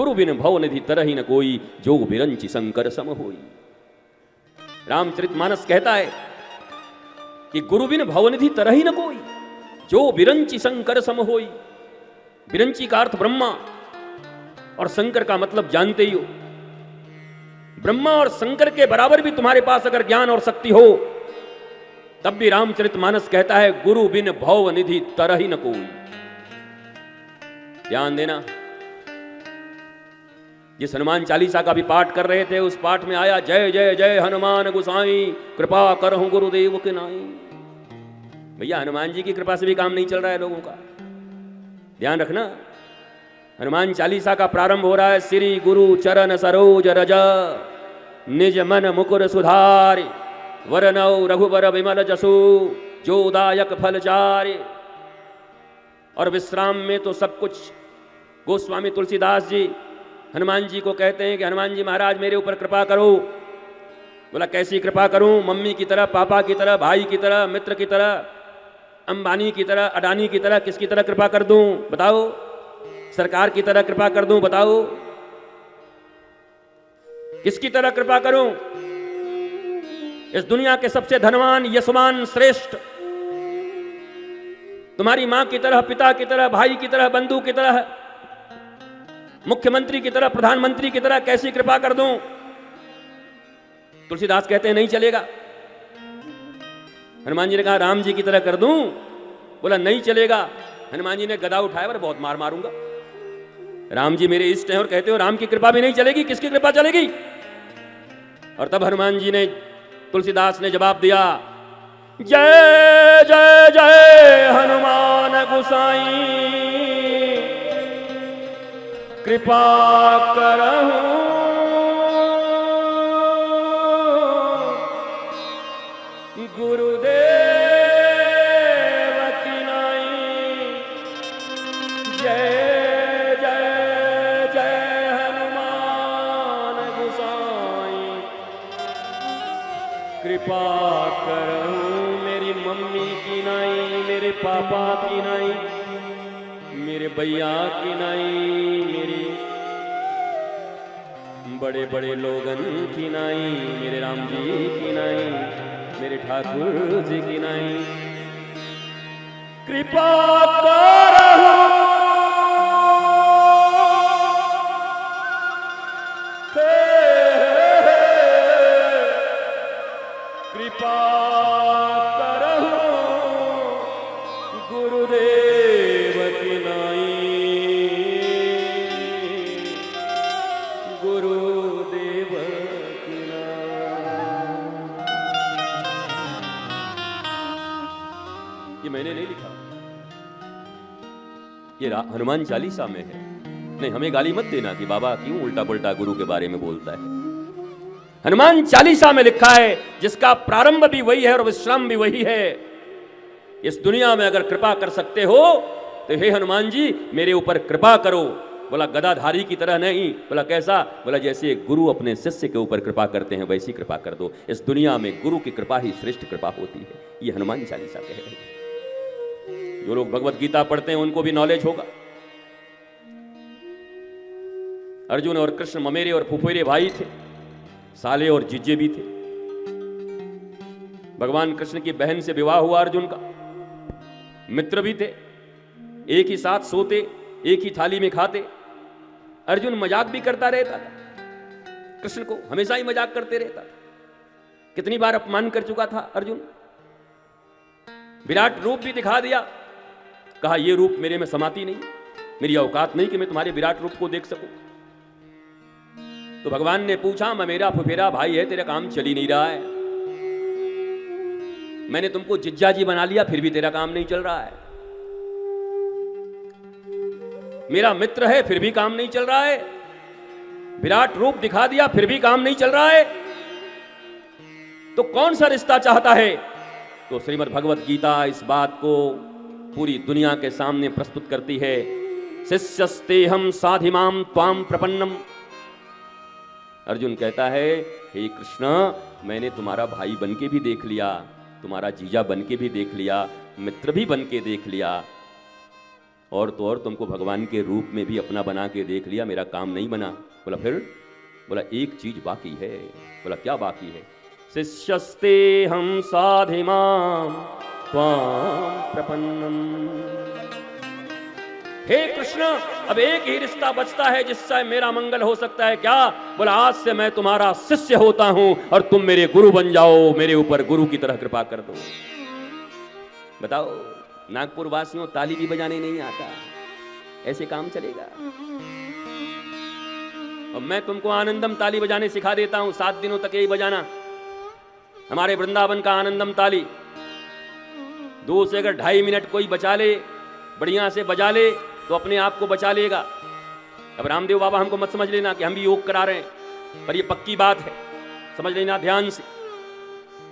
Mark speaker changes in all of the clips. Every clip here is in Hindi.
Speaker 1: गुरु बिन भव निधि तरहि न कोई, जो बिरंचि शंकर सम होई। रामचरितमानस कहता है कि गुरु बिन भवनिधि तरहि न कोई, जो बिरंचि शंकर सम होई। बिरंचि का अर्थ ब्रह्मा और शंकर का मतलब जानते ही हो। ब्रह्मा और शंकर के बराबर भी तुम्हारे पास अगर ज्ञान और शक्ति हो, तब भी रामचरितमानस कहता है गुरु बिन भव निधि तरहि न कोई। ध्यान देना, जिस हनुमान चालीसा का भी पाठ कर रहे थे, उस पाठ में आया जय जय जय हनुमान गोसाई, कृपा करहु गुरुदेव के नाई। भैया हनुमान जी की कृपा से भी काम नहीं चल रहा है लोगों का, ध्यान रखना। हनुमान चालीसा का प्रारंभ हो रहा है श्री गुरु चरण सरोज रज, निज मन मुकुर सुधारि, वरनौ रघुबर विमल जसु, जो दायक फल चारि। और विश्राम में तो सब कुछ गोस्वामी तुलसीदास जी हनुमान जी को कहते हैं कि हनुमान जी महाराज मेरे ऊपर कृपा करो। बोला कैसी कृपा करूं? मम्मी की तरह, पापा की तरह, भाई की तरह, मित्र की तरह, अंबानी की तरह, अडानी की तरह, किसकी तरह कृपा कर दूं बताओ? सरकार की तरह कृपा कर दूं बताओ? किसकी तरह कृपा करूं? इस दुनिया के सबसे धनवान, यशवान, श्रेष्ठ, तुम्हारी मां की तरह, पिता की तरह, भाई की तरह, बंधु की तरह, मुख्यमंत्री की तरह, प्रधानमंत्री की तरह कैसी कृपा कर दूं? तुलसीदास कहते हैं नहीं चलेगा। हनुमान जी ने कहा राम जी की तरह कर दूं? बोला नहीं चलेगा। हनुमान जी ने गदा उठाया, पर बहुत मार मारूंगा। राम जी मेरे इष्ट हैं और कहते हो राम की कृपा भी नहीं चलेगी, किसकी कृपा चलेगी? और तब हनुमान जी ने, तुलसीदास ने जवाब दिया जय जय जय हनुमान गोसाई, कृपा करहु गुरुदेव की नाई। जय जय जय हनुमान गोसाई, कृपा करहु मेरी मम्मी की नाई, मेरे पापा की नाई, मेरे भैया की नाई, मेरे बड़े बड़े लोगन की नाई, मेरे राम जी की नाई, मेरे ठाकुर जी की नाई, कृपा करहु कृपा करहु गुरुदेव की नाई, गुरुदेव की नाई। ये मैंने नहीं लिखा, ये हनुमान चालीसा में है। नहीं, हमें गाली मत देना कि बाबा क्यों उल्टा पुल्टा गुरु के बारे में बोलता है। हनुमान चालीसा में लिखा है, जिसका प्रारंभ भी वही है और विश्राम भी वही है। इस दुनिया में अगर कृपा कर सकते हो तो हे हनुमान जी मेरे ऊपर कृपा करो। बोला गदाधारी की तरह नहीं। बोला कैसा? बोला जैसे गुरु अपने शिष्य के ऊपर कृपा करते हैं वैसी कृपा कर दो। इस दुनिया में गुरु की कृपा ही श्रेष्ठ कृपा होती है। ये हनुमान चालीसा कह रही है। जो लोग भगवत गीता पढ़ते हैं उनको भी नॉलेज होगा। अर्जुन और कृष्ण ममेरे और फुफेरे भाई थे, साले और जीजे भी थे। भगवान कृष्ण की बहन से विवाह हुआ अर्जुन का। मित्र भी थे, एक ही साथ सोते, एक ही थाली में खाते। अर्जुन मजाक भी करता रहता था, कृष्ण को हमेशा ही मजाक करते रहता था। कितनी बार अपमान कर चुका था अर्जुन। विराट रूप भी दिखा दिया, कहा यह रूप मेरे में समाती नहीं, मेरी औकात नहीं कि मैं तुम्हारे विराट रूप को देख सकूं। तो भगवान ने पूछा मेरा फुफेरा भाई है, तेरा काम चल ही नहीं रहा है। मैंने तुमको जिज्जा जी बना लिया फिर भी तेरा काम नहीं चल रहा है। मेरा मित्र है फिर भी काम नहीं चल रहा है। विराट रूप दिखा दिया फिर भी काम नहीं चल रहा है। तो कौन सा रिश्ता चाहता है? तो श्रीमद् भगवत गीता इस बात को पूरी दुनिया के सामने प्रस्तुत करती है। शिष्यस्तेहम साधिमाम त्वाम प्रपन्नम। अर्जुन कहता है हे कृष्ण, मैंने तुम्हारा भाई बन के भी देख लिया, तुम्हारा जीजा बन के भी देख लिया, मित्र भी बन के देख लिया, और तो और तुमको भगवान के रूप में भी अपना बना के देख लिया, मेरा काम नहीं बना। बोला फिर? बोला एक चीज बाकी है। बोला क्या बाकी है? शिष्यस्ते हम साधिमाम त्वां प्रपन्नम। हे कृष्ण, अब एक ही रिश्ता बचता है जिससे मेरा मंगल हो सकता है। क्या? बोला आज से मैं तुम्हारा शिष्य होता हूं और तुम मेरे गुरु बन जाओ, मेरे ऊपर गुरु की तरह कृपा कर दो। बताओ, नागपुर वासियों ताली भी बजाने नहीं आता, ऐसे काम चलेगा? और मैं तुमको आनंदम ताली बजाने सिखा देता हूं, 7 दिनों तक यही बजाना। हमारे वृंदावन का आनंदम ताली 2 से अगर 2.5 मिनट कोई बचा ले, बढ़िया से बजा ले, तो अपने आप को बचा लेगा। अब रामदेव बाबा हमको मत समझ लेना कि हम भी योग करा रहे हैं, पर ये पक्की बात है, समझ लेना ध्यान से।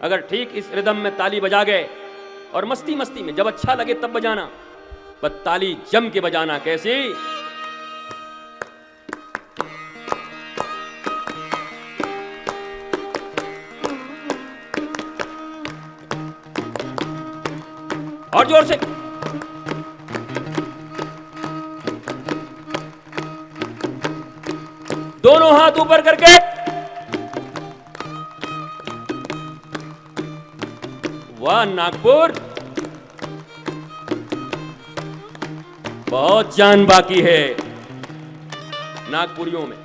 Speaker 1: अगर ठीक इस रिदम में ताली बजा गए और मस्ती मस्ती में, जब अच्छा लगे तब बजाना, पर ताली जम के बजाना। कैसे? और जोर से। दोनों हाथ ऊपर करके। वाह नागपुर, बहुत जान बाकी है नागपुरियों में।